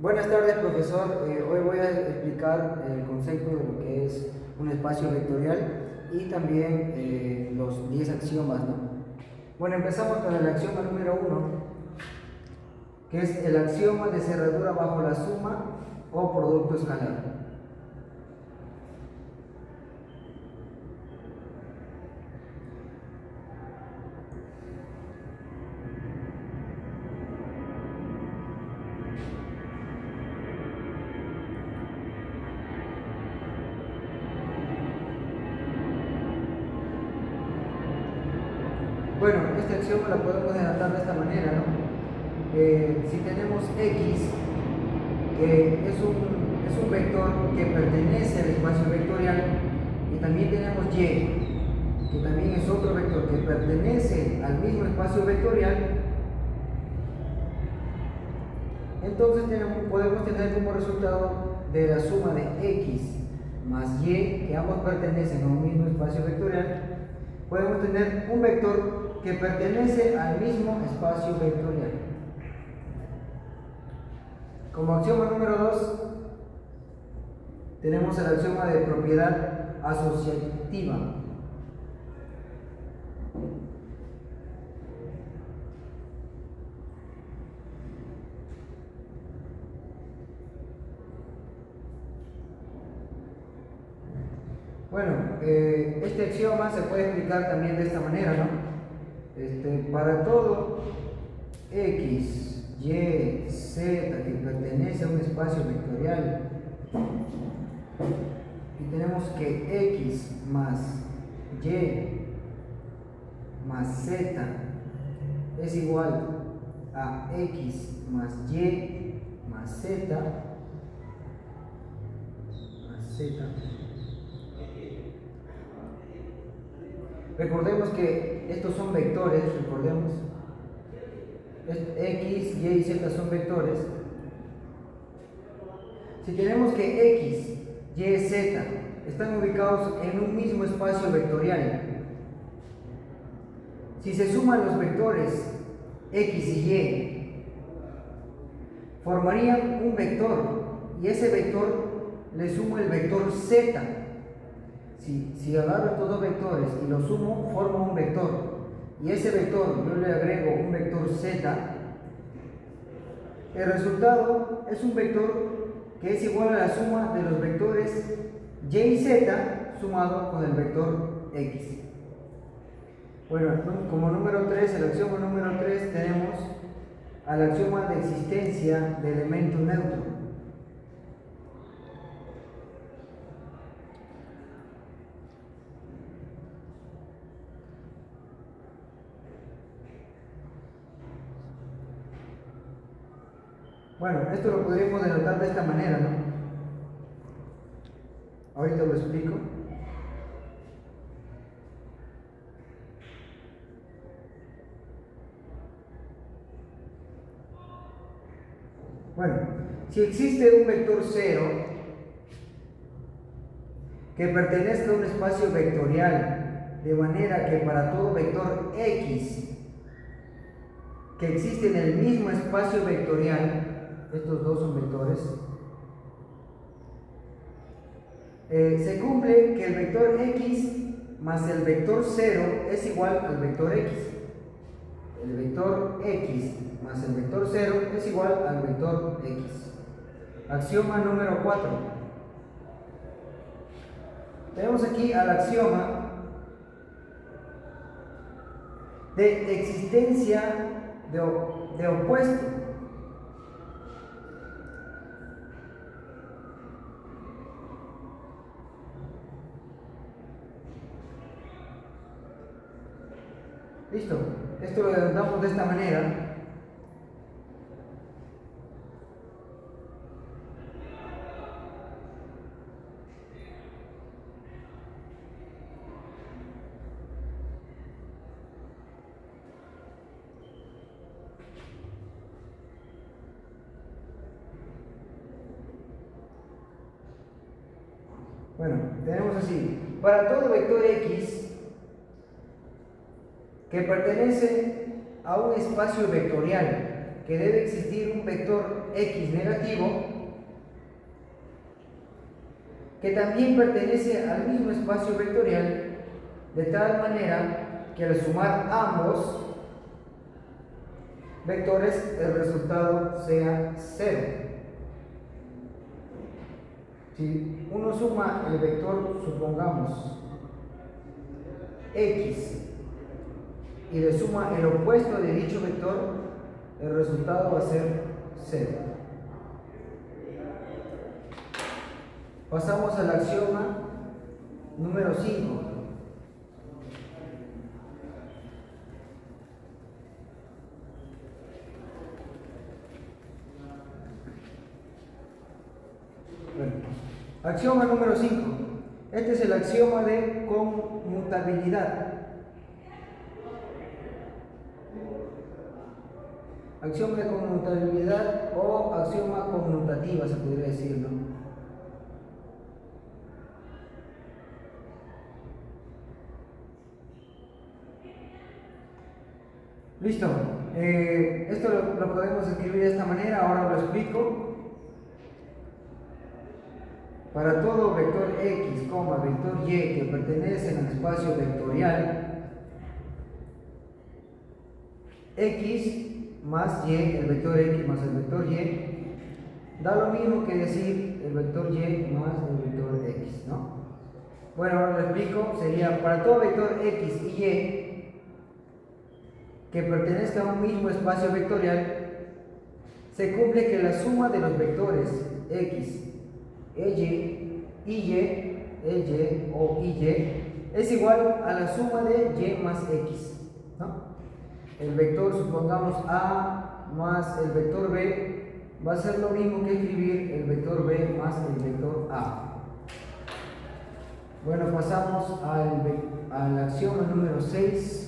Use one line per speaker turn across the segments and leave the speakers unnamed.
Buenas tardes, profesor. Hoy voy a explicar el concepto de lo que es un espacio vectorial y también los 10 axiomas, ¿no? Bueno, empezamos con el axioma número 1, que es el axioma de cerradura bajo la suma o producto escalar. Bueno, este axioma lo podemos denotar de esta manera, ¿no? Si tenemos x, que es un vector que pertenece al espacio vectorial, y también tenemos y, que también es otro vector que pertenece al mismo espacio vectorial, entonces podemos tener como resultado de la suma de x más y, que ambos pertenecen a un mismo espacio vectorial, podemos tener un vector que pertenece al mismo espacio vectorial. Como axioma número 2, tenemos el axioma de propiedad asociativa. Bueno, este axioma se puede explicar también de esta manera, ¿no? Para todo x, y, z que pertenece a un espacio vectorial, y tenemos que x más y más z es igual a x más y más z Recordemos que estos son vectores, recordemos. X, Y y Z son vectores. Si tenemos que X, Y, Z están ubicados en un mismo espacio vectorial, si se suman los vectores X y Y, formarían un vector, y ese vector le sumo el vector Z. Si agarro estos dos vectores y los sumo, formo un vector, y ese vector yo le agrego un vector Z, el resultado es un vector que es igual a la suma de los vectores Y y Z sumado con el vector X. Bueno, como número 3, el axioma número 3, tenemos al axioma de existencia de elemento neutro. Bueno, esto lo podríamos denotar de esta manera, ¿no? Ahorita lo explico. Bueno, si existe un vector 0 que pertenezca a un espacio vectorial, de manera que para todo vector x que existe en el mismo espacio vectorial, estos dos son vectores, se cumple que el vector x más el vector 0 es igual al vector x. El vector x más el vector 0 es igual al vector x. Axioma número 4. Tenemos aquí al axioma de existencia de opuesto. Listo, esto lo damos de esta manera. Bueno, tenemos así, para todo vector x que pertenece a un espacio vectorial, que debe existir un vector X negativo que también pertenece al mismo espacio vectorial, de tal manera que al sumar ambos vectores el resultado sea 0. Si uno suma el vector, supongamos, X, y le suma el opuesto de dicho vector, el resultado va a ser 0. Pasamos al axioma número 5. Bueno, axioma número 5. Este es el axioma de conmutabilidad. Axioma de conmutabilidad o axioma conmutativa, se podría decir, ¿no? Listo. Esto lo podemos escribir de esta manera, ahora lo explico. Para todo vector X, vector Y que pertenecen al espacio vectorial, X más Y, el vector X más el vector Y, da lo mismo que decir el vector Y más el vector X, ¿no? Bueno, ahora lo explico. Sería para todo vector X y Y que pertenezca a un mismo espacio vectorial, se cumple que la suma de los vectores X, Y o Y es igual a la suma de Y más X, ¿no? El vector, supongamos A más el vector B, va a ser lo mismo que escribir el vector B más el vector A. Bueno, pasamos al axioma número 6.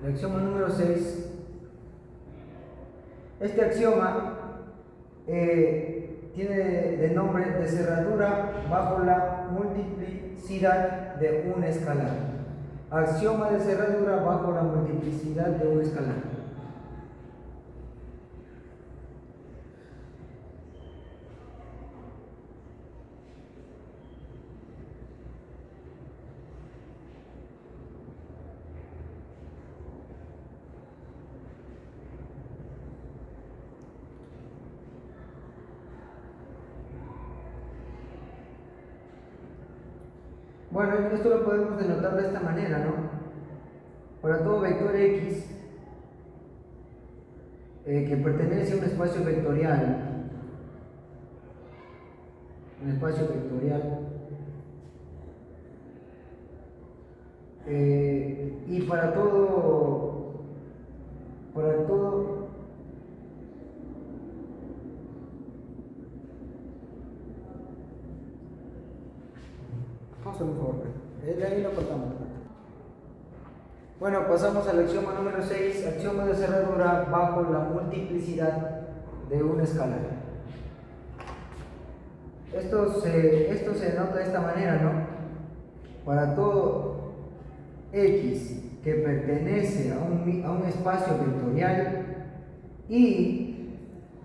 El axioma número 6. Este axioma tiene de nombre de cerradura bajo la multiplicidad de un escalar. Axioma de cerradura bajo la multiplicidad de un escalar. Bueno, esto lo podemos denotar de esta manera, ¿no? Para todo vector X que pertenece a un espacio vectorial, y para todo por favor, de ahí lo cortamos. Bueno, pasamos al axioma número 6, axioma de cerradura bajo la multiplicidad de un escalar. Esto se nota de esta manera, ¿no? Para todo X que pertenece a un espacio vectorial y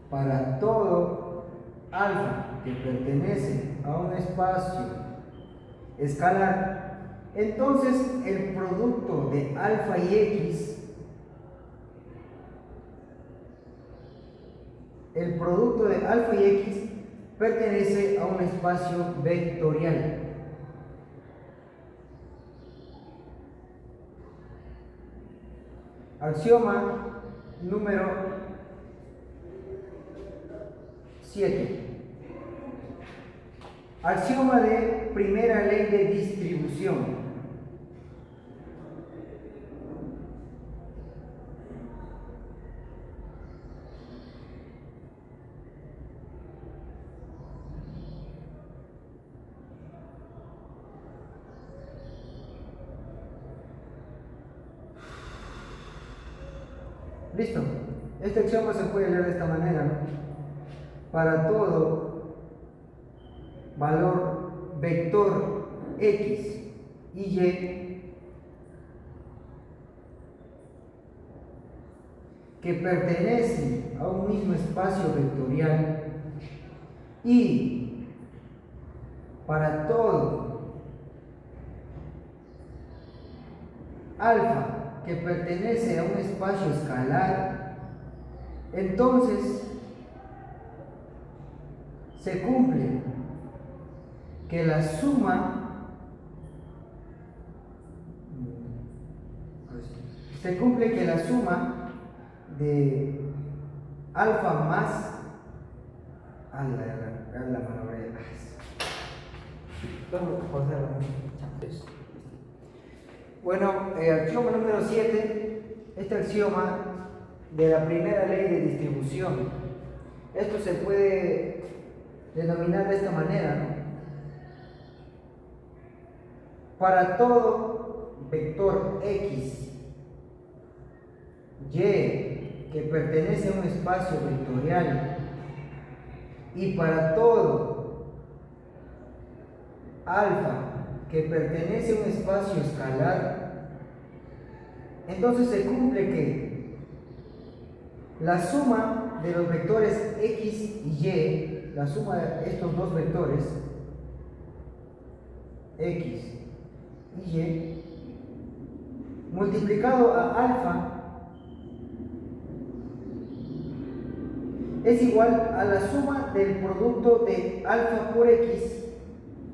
para todo alfa que pertenece a un espacio escalar, entonces el producto de alfa y X, pertenece a un espacio vectorial. Axioma número 7. Axioma de primera ley de distribución. Listo. Este axioma se puede leer de esta manera, ¿no? Para todo valor vector X y Y que pertenecen a un mismo espacio vectorial y para todo alfa que pertenece a un espacio escalar, entonces se cumple que la suma de alfa más bueno, axioma número 7, este axioma de la primera ley de distribución. Esto se puede denominar de esta manera, ¿no? Para todo vector X, Y, que pertenece a un espacio vectorial, y para todo alfa que pertenece a un espacio escalar, entonces se cumple que la suma de los vectores X y Y, la suma de estos dos vectores X y Y, multiplicado a alfa, es igual a la suma del producto de alfa por X,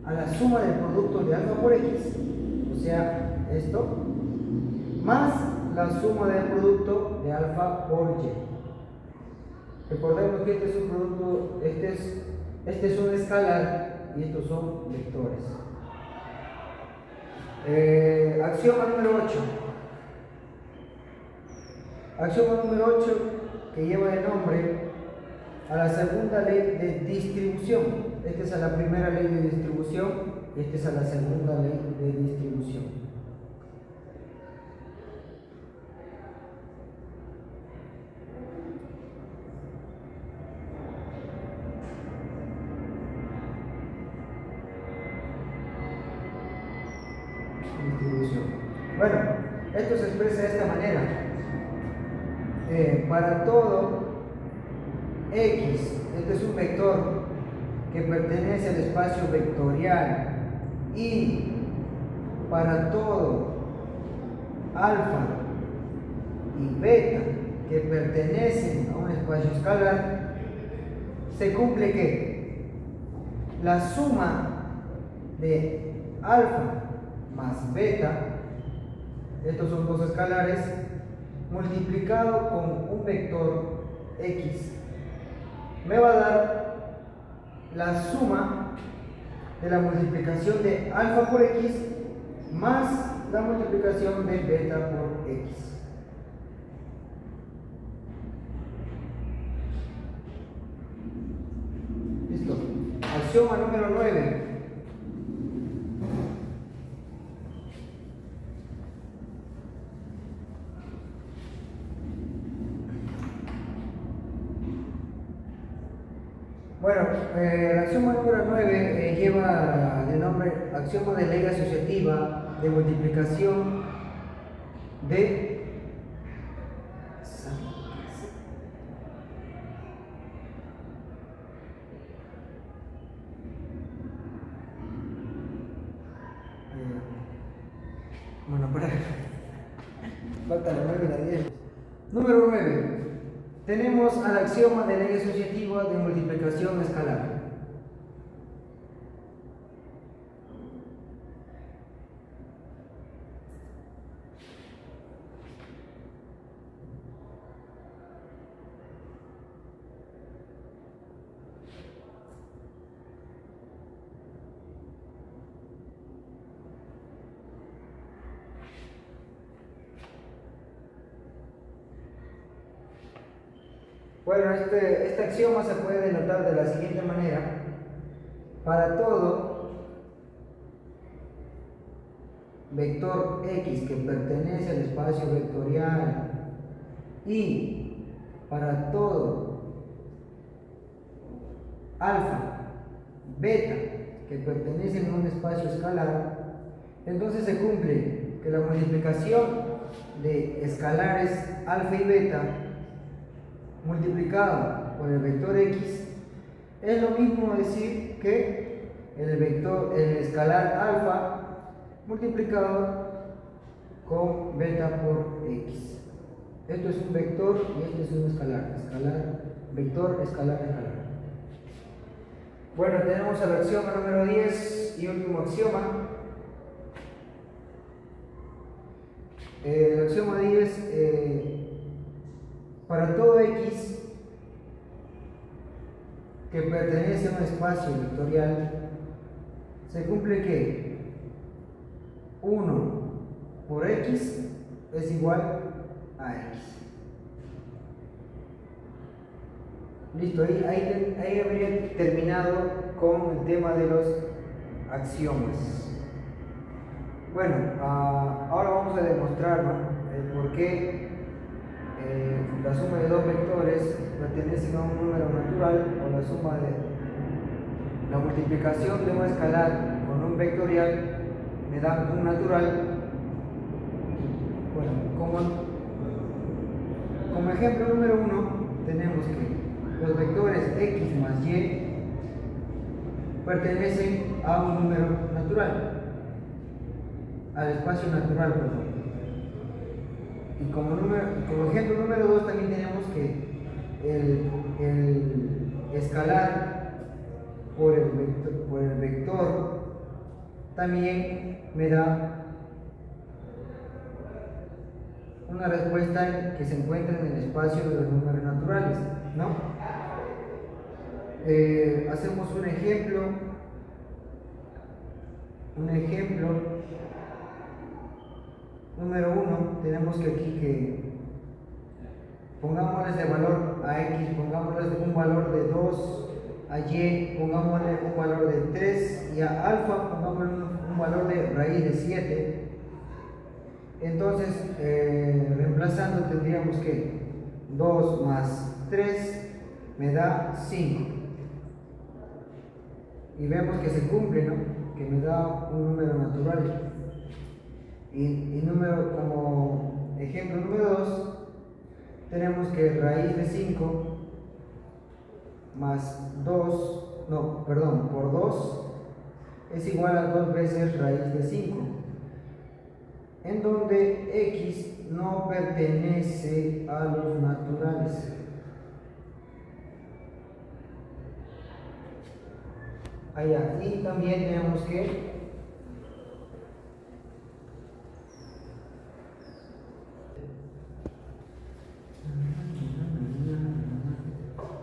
a la suma del producto de alfa por X, o sea, esto, más la suma del producto de alfa por Y. Recordemos que este es un producto, este es un escalar y estos son vectores. Axioma número 8. Axioma número 8 que lleva el nombre a la segunda ley de distribución. Esta es a la primera ley de distribución, esta es a la segunda ley de distribución. Bueno, esto se expresa de esta manera. Para todo X, este es un vector que pertenece al espacio vectorial, y para todo alfa y beta que pertenecen a un espacio escalar, se cumple que la suma de alfa más beta, estos son dos escalares, multiplicado con un vector X, me va a dar la suma de la multiplicación de alfa por X más la multiplicación de beta por X. Listo. Axioma número 9. Bueno, el axioma número 9 lleva de nombre axioma de ley asociativa de multiplicación de bueno, falta la 9 y la 10. Número 9. Tenemos al axioma de ley asociativa de multiplicación escalar. Bueno, este axioma se puede denotar de la siguiente manera. Para todo vector X que pertenece al espacio vectorial y para todo alfa, beta que pertenecen a un espacio escalar, entonces se cumple que la multiplicación de escalares alfa y beta multiplicado por el vector x es lo mismo decir que el escalar alfa multiplicado con beta por x. Esto es un vector y esto es un escalar. Escalar, vector, escalar, escalar. Bueno, tenemos el axioma número 10 y último axioma. El axioma 10, para todo x que pertenece a un espacio vectorial, se cumple que 1 por x es igual a x. Listo, ahí habría terminado con el tema de los axiomas. Bueno, ahora vamos a demostrar, ¿no?, el por qué la suma de dos vectores pertenecen a un número natural, o la suma de la multiplicación de un escalar con un vectorial me da un natural. Bueno, como ejemplo número 1 tenemos que los vectores x más y pertenecen a un número natural, al espacio natural, perdón. Y como ejemplo número 2 también tenemos que el escalar por el vector también me da una respuesta que se encuentra en el espacio de los números naturales, ¿no? Hacemos un ejemplo número 1. Tenemos que aquí que pongámosles de valor a x, pongámosles un valor de 2, a y pongámosle un valor de 3 y a alfa pongámosle un valor de raíz de 7. Entonces, reemplazando tendríamos que 2 más 3 me da 5. Y vemos que se cumple, ¿no?, que me da un número natural. Y como ejemplo número 2, tenemos que raíz de 5 más 2, no, perdón, por 2 es igual a 2 veces raíz de 5, en donde x no pertenece a los naturales. Allá, y también tenemos que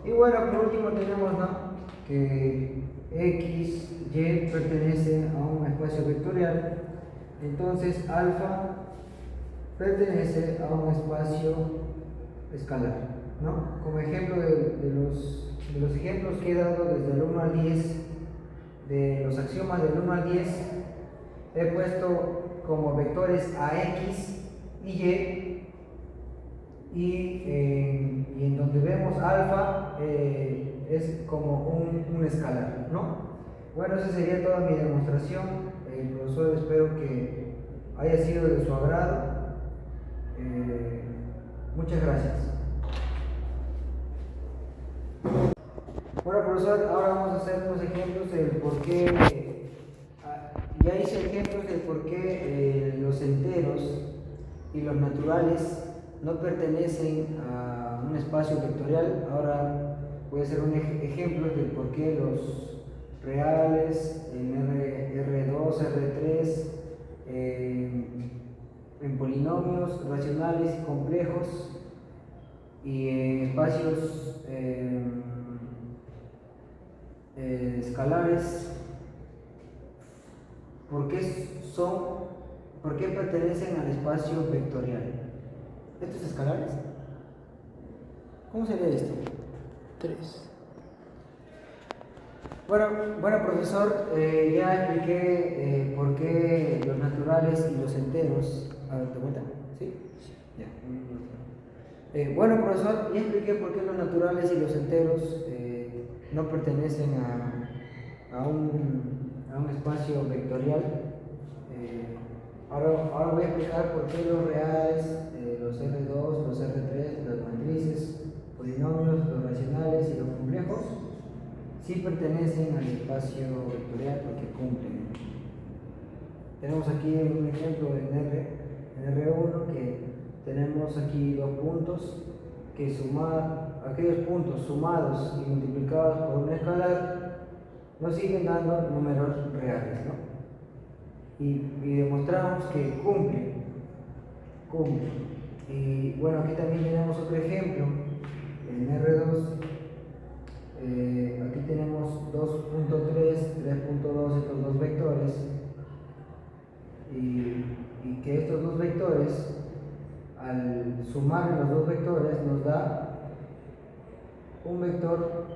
y bueno, por último tenemos, ¿no?, que x, y pertenecen a un espacio vectorial. Entonces alfa pertenece a un espacio escalar, ¿no? Como ejemplo de los ejemplos que he dado desde el 1 al 10, de los axiomas del 1 al 10, he puesto como vectores a x y y en donde vemos alfa es como un escalar, ¿no? Bueno, esa sería toda mi demostración. Profesor, espero que haya sido de su agrado. Muchas gracias. Bueno, profesor, ahora vamos a hacer unos ejemplos del por qué. Ya hice ejemplos del por qué los enteros y los naturales no pertenecen a un espacio vectorial. Ahora voy a hacer un ejemplo del por qué los reales en R2, R3, en polinomios racionales y complejos y en espacios escalares, ¿por qué pertenecen al espacio vectorial? ¿Estos escalares? ¿Cómo sería esto? 3. Bueno, profesor, ya expliqué por qué los naturales y los enteros. A ver, ¿te cuenta? ¿Sí? Ya. Bueno, profesor, ya expliqué por qué los naturales y los enteros no pertenecen a un espacio vectorial. Ahora voy a explicar por qué los reales, los R2, los R3, las matrices, polinomios sí pertenecen al espacio vectorial porque cumplen. Tenemos aquí un ejemplo en R1 que tenemos aquí dos puntos que aquellos puntos sumados y multiplicados por un escalar nos siguen dando números reales, ¿no? Y demostramos que cumplen. Y bueno, aquí también tenemos otro ejemplo en R2. Aquí tenemos 2.3, 3.2, estos dos vectores, y que estos dos vectores, al sumar los dos vectores, nos da un vector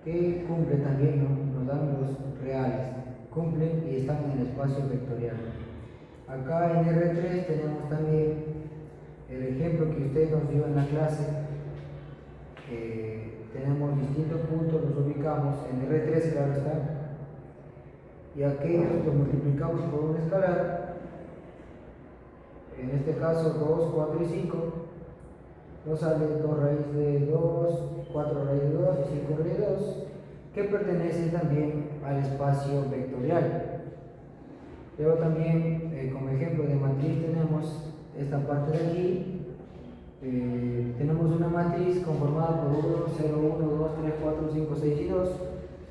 que cumple también, ¿no? Nos dan los reales, cumplen y están en el espacio vectorial. Acá en R3 tenemos también el ejemplo que usted nos dio en la clase. Tenemos distintos puntos, los ubicamos en R3, claro está, y aquellos los multiplicamos por un escalar, en este caso 2, 4 y 5, nos sale 2 raíz de 2, 4 raíz de 2 y 5 raíz de 2, que pertenecen también al espacio vectorial. Luego también, como ejemplo de matriz, tenemos esta parte de aquí. Tenemos una matriz conformada por 1, 0, 1, 2, 3, 4, 5, 6 y 2,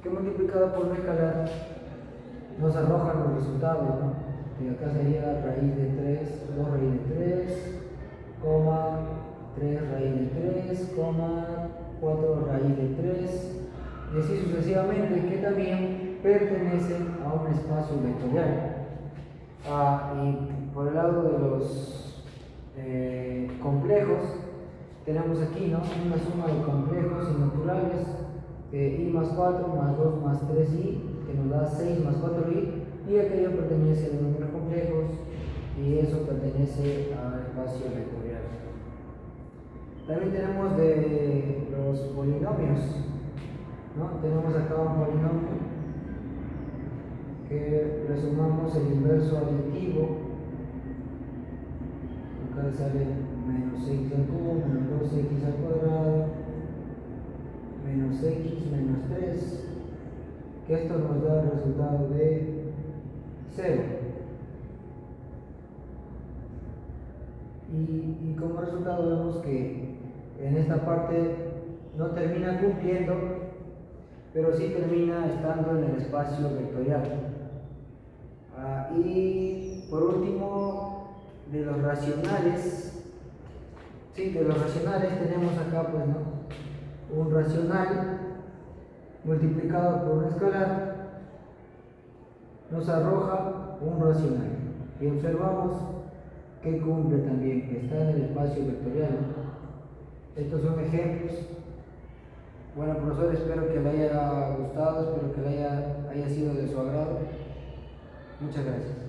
que multiplicada por un escalar nos arrojan los resultados, ¿no? Y acá sería raíz de 3, 2 raíz de 3, 3 raíz de 3, 4 raíz de 3, y así sucesivamente, que también pertenecen a un espacio vectorial. Y por el lado de los complejos, tenemos aquí, ¿no?, una suma de complejos y naturales, i más 4 más 2 más 3i, que nos da 6 más 4i, y aquello pertenece a los números complejos y eso pertenece al espacio vectorial. También tenemos de los polinomios, ¿no? Tenemos acá un polinomio que le sumamos el inverso aditivo. Acá sale menos x al cubo menos 2x al cuadrado menos x menos 3, que esto nos da el resultado de 0. Y como resultado vemos que en esta parte no termina cumpliendo, pero sí termina estando en el espacio vectorial. Y por último, de los racionales, tenemos acá, pues, ¿no?, un racional multiplicado por un escalar nos arroja un racional, y observamos que cumple también, que está en el espacio vectorial. Estos son ejemplos. Bueno, profesor, espero que le haya gustado, espero que le haya sido de su agrado. Muchas gracias.